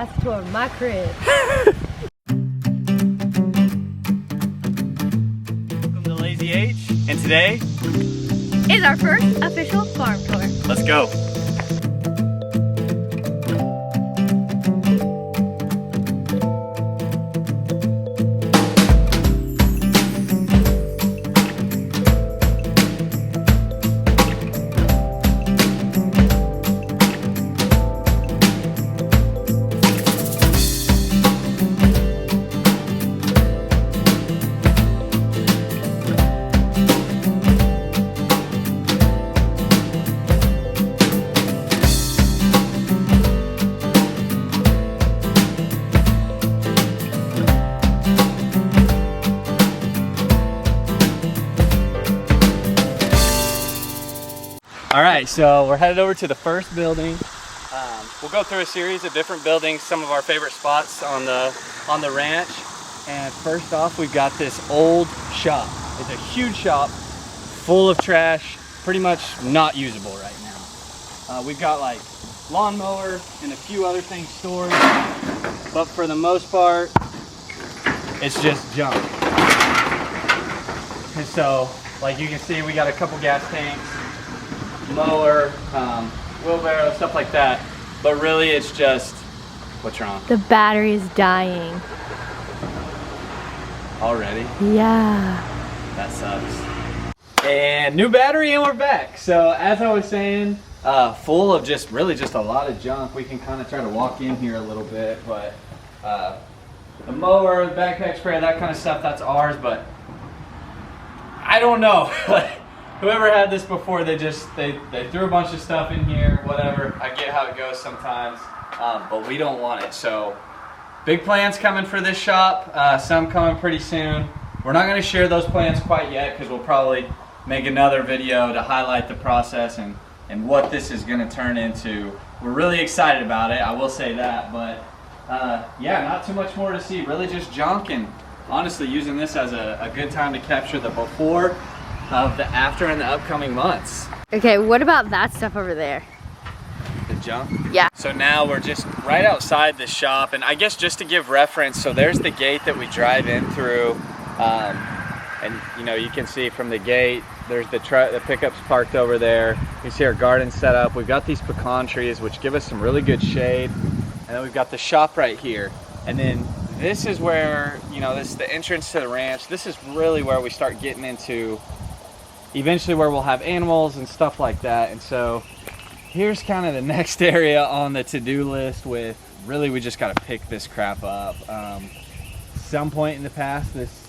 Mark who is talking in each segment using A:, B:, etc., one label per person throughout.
A: That's toward my crib.
B: Welcome to Lazy H, and today
A: is our first official farm tour.
B: let's go. All right, so we're headed over to the first building. We'll go through a series of different buildings, some of our favorite spots on the ranch. And first off, we've got this old shop. It's a huge shop, full of trash, pretty much not usable right now. We've got like lawnmower and a few other things stored, but for the most part, it's just junk. And so, like you can see, we got a couple gas tanks, mower, wheelbarrow, stuff like that. But really it's just, what's wrong?
A: The battery is dying.
B: Already?
A: Yeah.
B: That sucks. And new battery and we're back. So as I was saying, full of just a lot of junk. We can kind of try to walk in here a little bit, but the mower, the backpack sprayer, that kind of stuff, that's ours, but I don't know. Whoever had this before, they threw a bunch of stuff in here, whatever. I get how it goes sometimes, but we don't want it. So big plans coming for this shop, some coming pretty soon. We're not gonna share those plans quite yet because we'll probably make another video to highlight the process and what this is gonna turn into. We're really excited about it, I will say that, but yeah, not too much more to see. Really just junk, and honestly using this as a good time to capture the before of the after in the upcoming months.
A: Okay, what about that stuff over there?
B: The junk?
A: Yeah.
B: So now we're just right outside the shop, and I guess just to give reference, so there's the gate that we drive in through, and you know, you can see from the gate, there's the pickup's parked over there. You see our garden set up. We've got these pecan trees, which give us some really good shade, and then we've got the shop right here. And then this is where, you know, this is the entrance to the ranch. This is really where we start getting into eventually where we'll have animals and stuff like that. And so here's kind of the next area on the to-do list with really we just got to pick this crap up. Some point in the past, this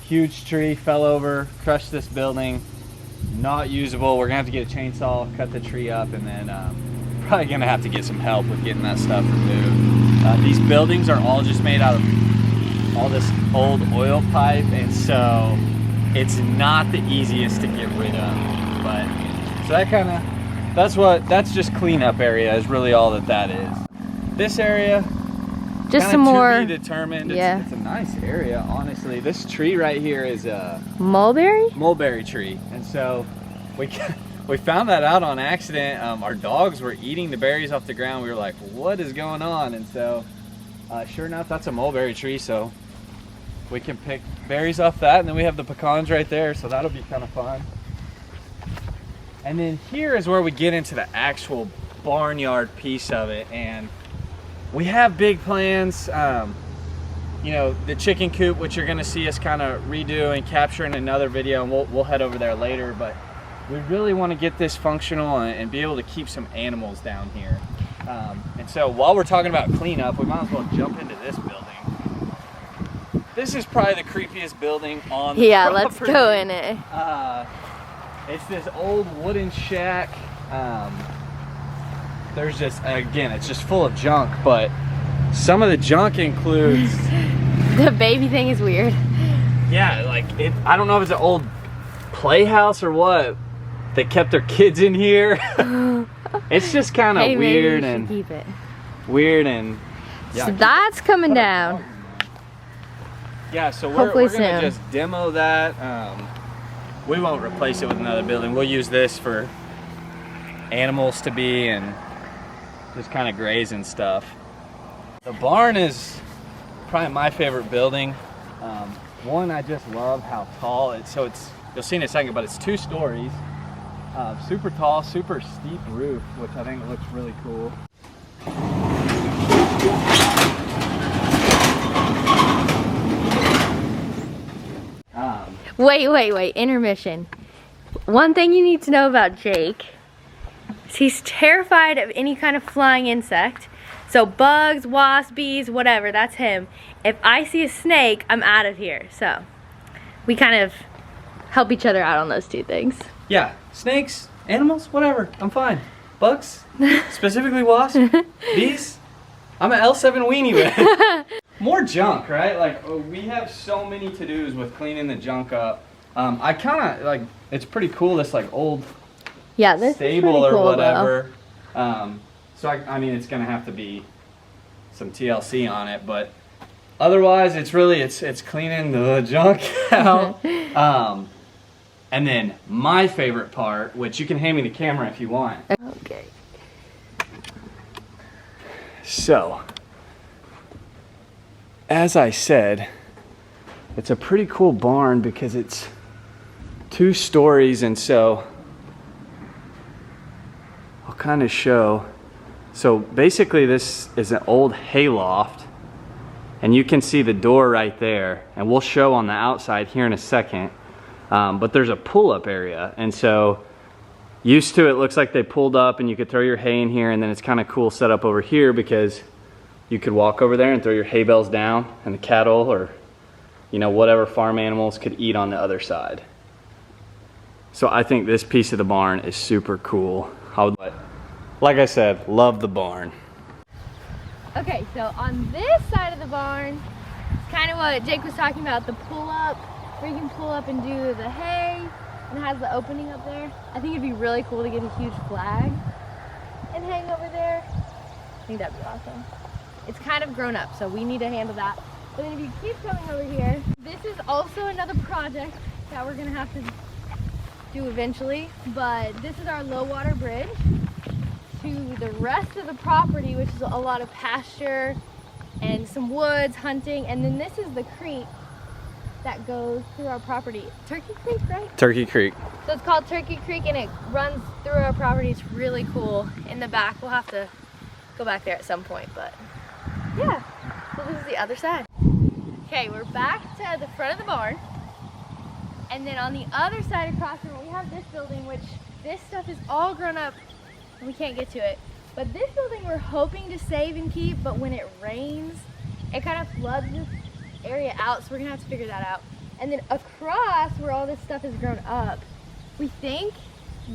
B: huge tree fell over, crushed this building, not usable. We're gonna have to get a chainsaw, cut the tree up, and then probably gonna have to get some help with getting that stuff removed. These buildings are all just made out of all this old oil pipe, and so it's not the easiest to get rid of. But so that's just cleanup area is really all that is. This area,
A: just some more
B: to be determined.
A: Yeah,
B: it's a nice area, honestly. This tree right here is a
A: mulberry
B: tree, and so we found that out on accident. Our dogs were eating the berries off the ground. We were like, what is going on? And so sure enough, that's a mulberry tree, so we can pick berries off that, and then we have the pecans right there, so that'll be kind of fun. And then here is where we get into the actual barnyard piece of it, and we have big plans. You know, the chicken coop, which you're gonna see us kind of redo and capture in another video, and we'll head over there later, but we really want to get this functional and be able to keep some animals down here. And so while we're talking about cleanup, we might as well jump into this building. This is probably the creepiest building on the property.
A: Let's go in it.
B: It's this old wooden shack. There's just, again, it's just full of junk, but some of the junk includes...
A: The baby thing is weird.
B: Yeah, like, I don't know if it's an old playhouse or what. They kept their kids in here. It's just kind of weird and...
A: keep it.
B: Weird and...
A: Yeah, so that's coming down.
B: Yeah, so we're gonna just demo that. We won't replace it with another building. We'll use this for animals to be and just kind of graze and stuff. The barn is probably my favorite building. One, I just love how tall it's. So it's, you'll see in a second, but it's 2 stories. Super tall, super steep roof, which I think looks really cool.
A: Wait, intermission. One thing you need to know about Jake is he's terrified of any kind of flying insect. So bugs, wasps, bees, whatever, that's him. If I see a snake, I'm out of here. So we kind of help each other out on those 2 things.
B: Yeah, snakes, animals, whatever, I'm fine. Bugs, specifically wasps, bees, I'm an L7 weenie with. More junk, right? Like, we have so many to-dos with cleaning the junk up. I kind of, like, it's pretty cool, this, like, old
A: this
B: stable or
A: cool,
B: whatever. So, I mean, it's going to have to be some TLC on it, but otherwise, it's really, it's cleaning the junk out. And then my favorite part, which you can hand me the camera if you want.
A: Okay.
B: So, as I said, it's a pretty cool barn because it's 2 stories, and so I'll kind of show. So basically this is an old hayloft, and you can see the door right there, and we'll show on the outside here in a second. But there's a pull-up area, and so used to, it looks like they pulled up and you could throw your hay in here, and then it's kind of cool set up over here because you could walk over there and throw your hay bales down, and the cattle or, you know, whatever farm animals could eat on the other side. So I think this piece of the barn is super cool. Like I said, love the barn.
A: Okay, so on this side of the barn, it's kind of what Jake was talking about, the pull-up, where you can pull up and do the hay, and it has the opening up there. I think it'd be really cool to get a huge flag and hang over there. I think that'd be awesome. It's kind of grown up, so we need to handle that. But then if you keep coming over here, this is also another project that we're gonna have to do eventually, but this is our low water bridge to the rest of the property, which is a lot of pasture and some woods, hunting, and then this is the creek that goes through our property. Turkey Creek, right?
B: Turkey Creek.
A: So it's called Turkey Creek, and it runs through our property. It's really cool. In the back, we'll have to go back there at some point, but yeah. So this is the other side. Okay, we're back to the front of the barn, and then on the other side across from it, we have this building, which this stuff is all grown up and we can't get to it. But this building we're hoping to save and keep, but when it rains, it kind of floods this area out, so we're gonna have to figure that out. And then across where all this stuff is grown up, we think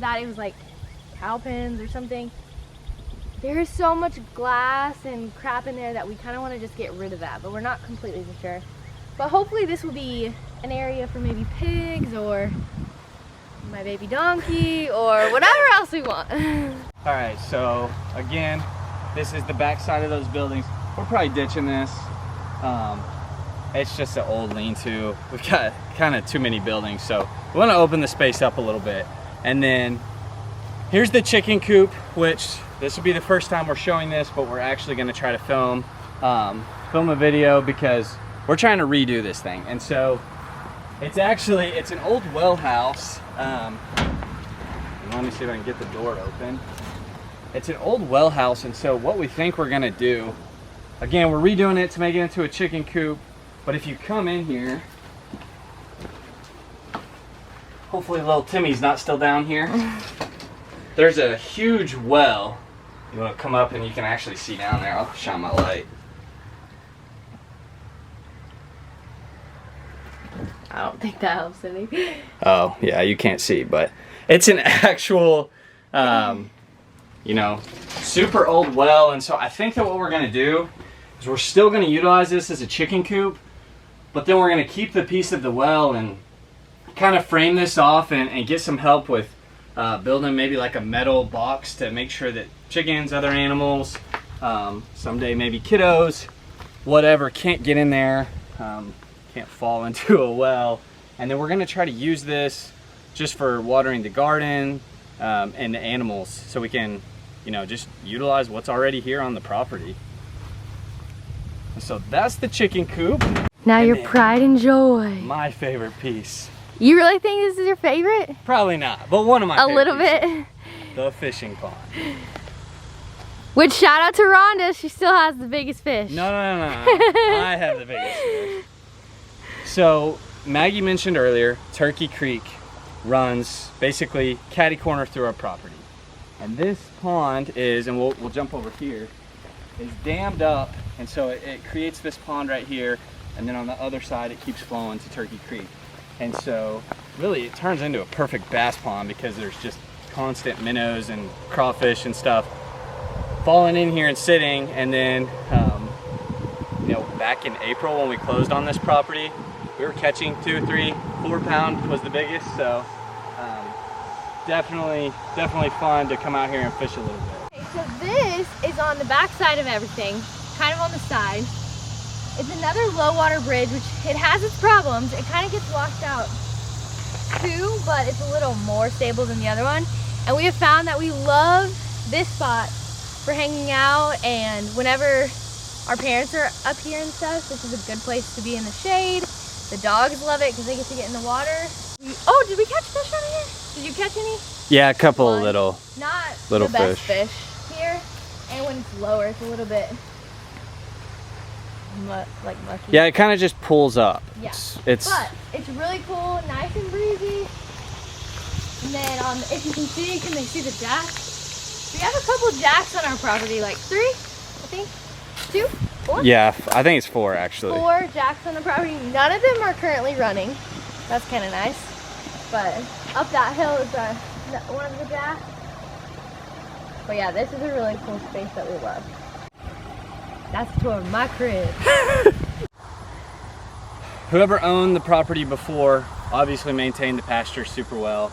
A: that it was like cow pens or something. There is so much glass and crap in there that we kind of want to just get rid of that, but we're not completely sure. But hopefully this will be an area for maybe pigs or my baby donkey or whatever else we want.
B: All right, so again, this is the back side of those buildings. We're probably ditching this. It's just an old lean-to. We've got kind of too many buildings, so we want to open the space up a little bit. And then here's the chicken coop, which this will be the first time we're showing this, but we're actually going to try to film a video because we're trying to redo this thing. And so it's an old well house. Let me see if I can get the door open. It's an old well house, and so what we think we're going to do, again, we're redoing it to make it into a chicken coop. But if you come in here, hopefully little Timmy's not still down here. There's a huge well. You want to come up and you can actually see down there. I'll shine my light.
A: I don't think that helps any.
B: Oh, yeah, you can't see, but it's an actual, you know, super old well. And so I think that what we're going to do is we're still going to utilize this as a chicken coop, but then we're going to keep the piece of the well and kind of frame this off and get some help with building maybe like a metal box to make sure that chickens, other animals, someday maybe kiddos, whatever, can't get in there, can't fall into a well. And then we're going to try to use this just for watering the garden and the animals, so we can, you know, just utilize what's already here on the property. So that's the chicken coop.
A: Now
B: And
A: your
B: then
A: pride and joy.
B: my favorite piece.
A: You really think this is your favorite?
B: Probably not, but one of my
A: A
B: favorite
A: little
B: pieces.
A: bit.
B: The fishing pond.
A: Which, shout out to Rhonda, she still has the biggest fish.
B: No. I have the biggest fish. So Maggie mentioned earlier, Turkey Creek runs basically catty corner through our property. And this pond is, and we'll jump over here, is dammed up, and so it creates this pond right here, and then on the other side it keeps flowing to Turkey Creek. And so really it turns into a perfect bass pond because there's just constant minnows and crawfish and stuff falling in here and sitting. And then you know, back in April when we closed on this property, we were catching 2, 3, 4 pound was the biggest. So definitely fun to come out here and fish a little bit.
A: Okay, so this is on the back side of everything, kind of on the side. It's another low water bridge, which it has its problems. It kind of gets washed out too, but it's a little more stable than the other one. And we have found that we love this spot for hanging out, and whenever our parents are up here and stuff, this is a good place to be in the shade. The dogs love it because they get to get in the water. Oh, did we catch fish out of here? Did you catch any?
B: Yeah, a couple
A: One.
B: little
A: Not
B: little
A: the best fish here, and when it's lower, it's a little bit like mucky.
B: Yeah, it kind of just pulls up.
A: Yeah.
B: It's
A: But it's really cool, nice and breezy. And then if you can see, can they see the jacks? We have a couple jacks on our property, like 3, I think, 2, 4?
B: Yeah, I think it's 4 actually.
A: 4 jacks on the property. None of them are currently running. That's kind of nice. But up that hill is one of the jacks. But yeah, this is a really cool space that we love. That's a tour of my crib.
B: Whoever owned the property before obviously maintained the pasture super well.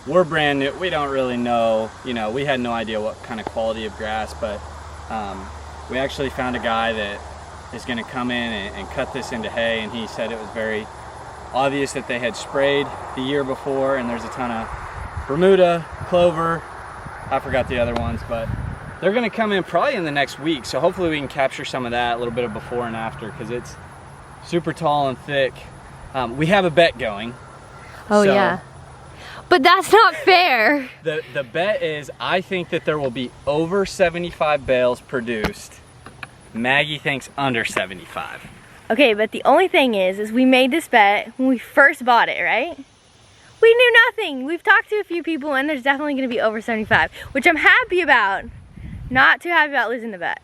B: We're brand new, we don't really know, you know, we had no idea what kind of quality of grass, but we actually found a guy that is going to come in and cut this into hay, and he said it was very obvious that they had sprayed the year before, and there's a ton of Bermuda, clover, I forgot the other ones, but they're going to come in probably in the next week, so hopefully we can capture some of that, a little bit of before and after, because it's super tall and thick. We have a bet going.
A: Oh, so yeah. But that's not fair.
B: The bet is, I think that there will be over 75 bales produced. Maggie thinks under 75.
A: Okay, but the only thing is we made this bet when we first bought it, right? We knew nothing. We've talked to a few people, and there's definitely going to be over 75, which I'm happy about. Not too happy about losing the bet,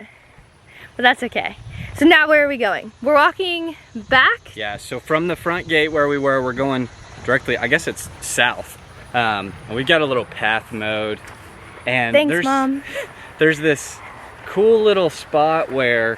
A: but that's okay. So now where are we going? We're walking back?
B: Yeah, so from the front gate where we were, we're going directly, I guess it's south. We got a little path mode, and
A: Thanks, Mom.
B: There's this cool little spot where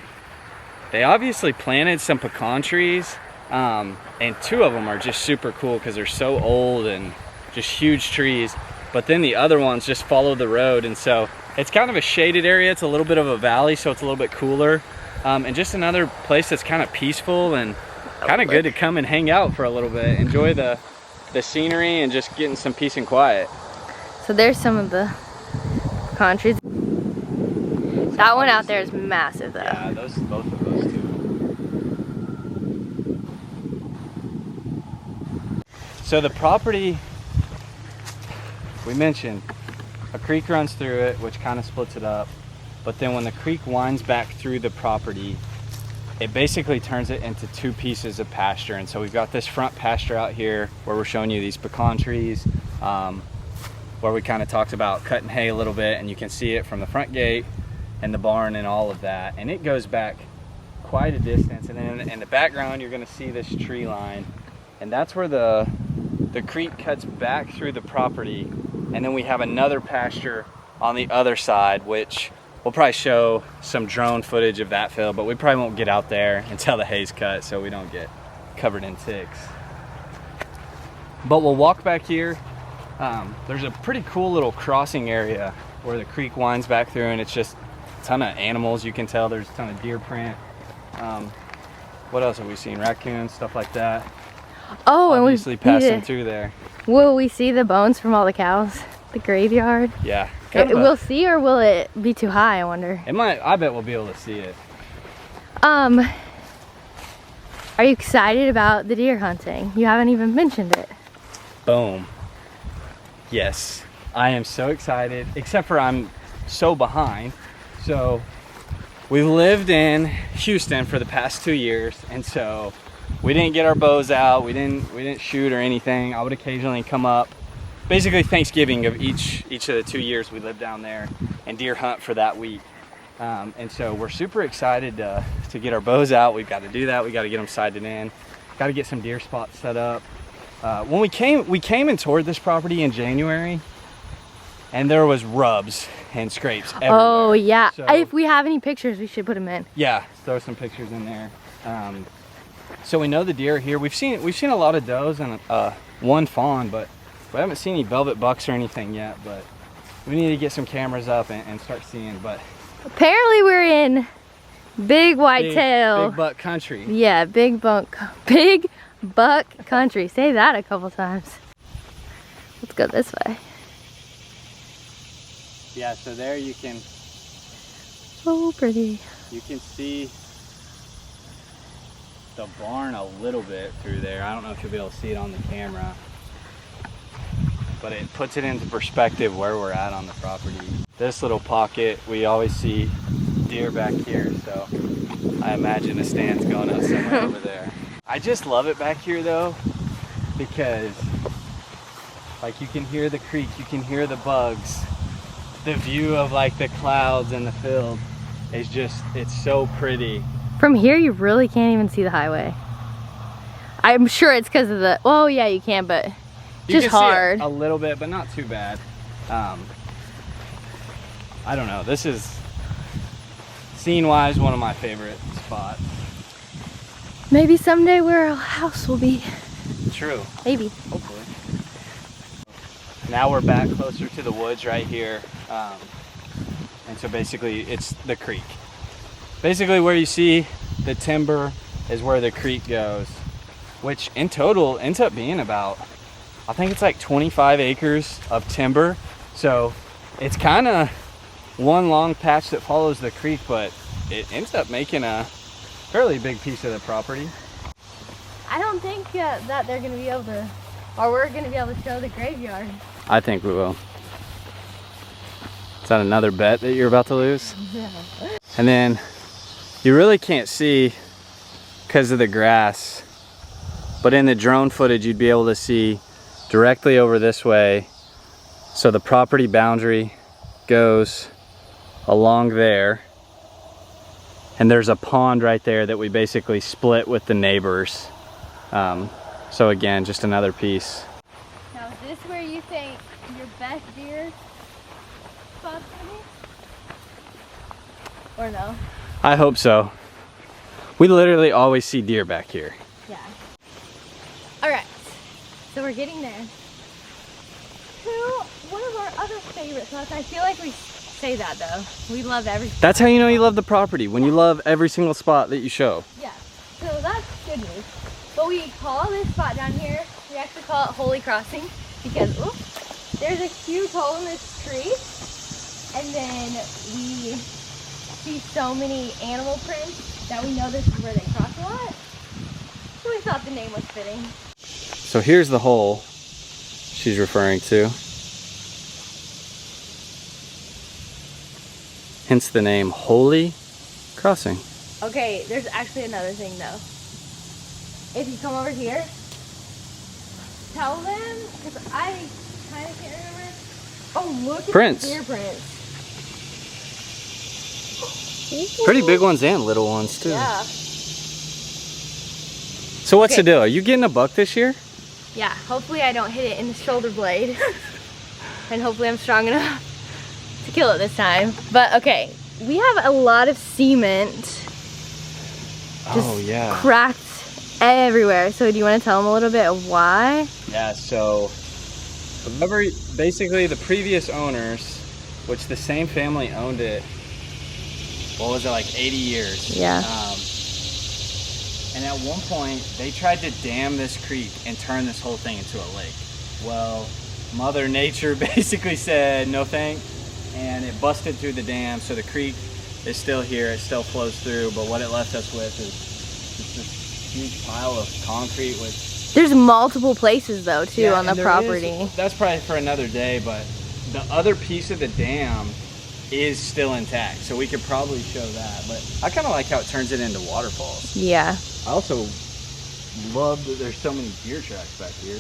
B: they obviously planted some pecan trees, and 2 of them are just super cool because they're so old and just huge trees, but then the other ones just follow the road, and so it's kind of a shaded area. It's a little bit of a valley, so it's a little bit cooler, and just another place that's kind of peaceful and kind of good to come and hang out for a little bit, enjoy the scenery and just getting some peace and quiet.
A: So there's some of the pecan trees. That one out there is massive though.
B: Yeah, both of those 2. So the property, we mentioned, a creek runs through it, which kind of splits it up. But then when the creek winds back through the property, it basically turns it into 2 pieces of pasture. And so we've got this front pasture out here where we're showing you these pecan trees, where we kind of talked about cutting hay a little bit, and you can see it from the front gate and the barn and all of that. And it goes back quite a distance. And then in the background, you're gonna see this tree line. And that's where the creek cuts back through the property. And then we have another pasture on the other side, which we'll probably show some drone footage of that field, but we probably won't get out there until the hay's cut so we don't get covered in ticks. But we'll walk back here. There's a pretty cool little crossing area where the creek winds back through, and it's just a ton of animals. You can tell there's a ton of deer print. What else have we seen? Raccoons, stuff like that.
A: Oh,
B: obviously
A: and
B: passing through there.
A: Will we see the bones from all the cows? The graveyard?
B: Yeah.
A: We'll see, or will it be too high, I wonder?
B: It might, I bet we'll be able to see it.
A: Are you excited about the deer hunting? You haven't even mentioned it.
B: Boom. Yes, I am so excited, except for I'm so behind. So we've lived in Houston for the past 2 years, and so we didn't get our bows out. We didn't shoot or anything. I would occasionally come up, basically Thanksgiving of each of the 2 years we lived down there, and deer hunt for that week. And so we're super excited to get our bows out. We've got to do that. We got to get them sighted in. Got to get some deer spots set up. When we came and toured this property in January, and there was rubs and scrapes everywhere.
A: Oh yeah.
B: So,
A: if we have any pictures, we should put them in.
B: yeah, throw some pictures in there. So we know the deer are here. We've seen a lot of does and one fawn, but we haven't seen any velvet bucks or anything yet. But we need to get some cameras up and start seeing. But
A: apparently we're in big whitetail.
B: Big buck country.
A: Yeah, big buck country. Say that a couple times. Let's go this way.
B: Yeah, so there you can
A: So pretty.
B: you can see the barn a little bit through there. I don't know if you'll be able to see it on the camera, but it puts it into perspective where we're at on the property. This little pocket, we always see deer back here, so I imagine a stand's going up somewhere over there. I just love it back here though, because like you can hear the creek, you can hear the bugs. The view of like the clouds and the field is just, it's so pretty.
A: From here, you really can't even see the highway. I'm sure it's because of the, well, yeah, you can, but
B: You
A: just
B: can
A: hard.
B: see it a little bit, but not too bad. I don't know. This is, scene-wise, one of my favorite spots.
A: Maybe someday where our house will be.
B: True.
A: Maybe.
B: Hopefully. Now we're back closer to the woods right here. And so basically it's the creek. Basically where you see the timber is where the creek goes, which in total ends up being about, I think it's like 25 acres of timber. So it's kind of one long patch that follows the creek, but it ends up making a fairly big piece of the property.
A: I don't think that they're going to be able to, or we're going to be able to show the graveyard.
B: I think we will. Is that another bet that you're about to lose?
A: Yeah.
B: And then you really can't see because of the grass, but in the drone footage you'd be able to see directly over this way. So the property boundary goes along there, and there's a pond right there that we basically split with the neighbors. So again, just another piece.
A: Now, is this where you think your best deer spot's gonna be? Or no?
B: I hope so. We literally always see deer back here.
A: Yeah. Alright, so we're getting there. To one of our other favorite spots. I feel like we say that though. We love every spot.
B: That's how you know you love the property, when you love every single spot that you show.
A: Yeah, so that's good news. But we call this spot down here, we actually call it Holy Crossing because oops, there's a huge hole in this tree, and then we see so many animal prints that we know this is where they cross a lot. So we thought the name was fitting.
B: So here's the hole she's referring to. Hence the name Holy Crossing.
A: Okay, there's actually another thing though. If you come over here, tell them, because I kind of can't remember. Oh, look at
B: Prints.
A: the deer prints.
B: Pretty big ones and little ones too.
A: Yeah.
B: So what's
A: Okay.
B: the deal? Are you getting a buck this year?
A: Yeah, hopefully I don't hit it in the shoulder blade. And hopefully I'm strong enough to kill it this time. But okay, we have a lot of cement
B: Oh yeah.
A: cracked everywhere. So do you want to tell them a little bit of why?
B: Yeah, so basically the previous owners, which the same family owned it, what was it, like 80 years?
A: Yeah.
B: And at one point, they tried to dam this creek and turn this whole thing into a lake. Well, Mother Nature basically said no thanks, and it busted through the dam, so the creek is still here, it still flows through, but what it left us with is just this huge pile of concrete with.
A: There's multiple places though too on the
B: and
A: property.
B: That's probably for another day, but the other piece of the dam is still intact, so we could probably show that. But I kind of like how it turns it into waterfalls.
A: Yeah.
B: I also love that there's so many deer tracks back here.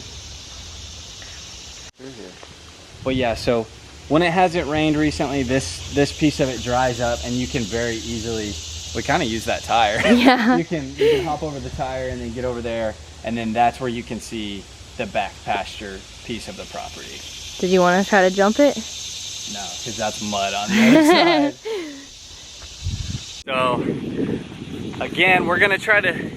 B: Well, yeah, so when it hasn't rained recently, this piece of it dries up, and you can very easily, we kind of use that tire.
A: Yeah.
B: you can hop over the tire and then get over there, and then that's where you can see the back pasture piece of the property.
A: Did you want to try to jump it?
B: No, because that's mud on the other side. So, again, we're gonna try to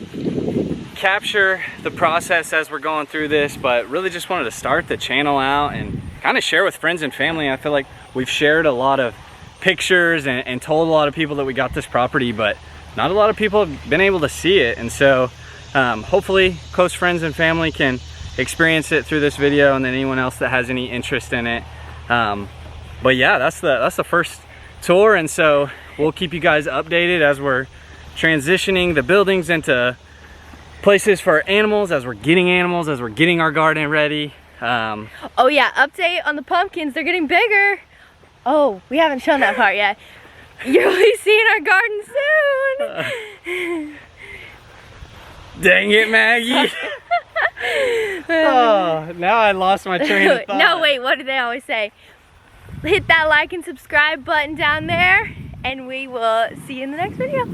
B: capture the process as we're going through this, but really just wanted to start the channel out and kind of share with friends and family. I feel like we've shared a lot of pictures and told a lot of people that we got this property, but not a lot of people have been able to see it. And so hopefully close friends and family can experience it through this video, and then anyone else that has any interest in it. But yeah, that's the first tour, and so we'll keep you guys updated as we're transitioning the buildings into places for animals, as we're getting our garden ready.
A: Oh yeah, update on the pumpkins, they're getting bigger. Oh, we haven't shown that part yet. You'll be seeing our garden soon.
B: Dang it, Maggie. Oh, now I lost my train of thought.
A: No, wait, what do they always say? Hit that like and subscribe button down there, and we will see you in the next video.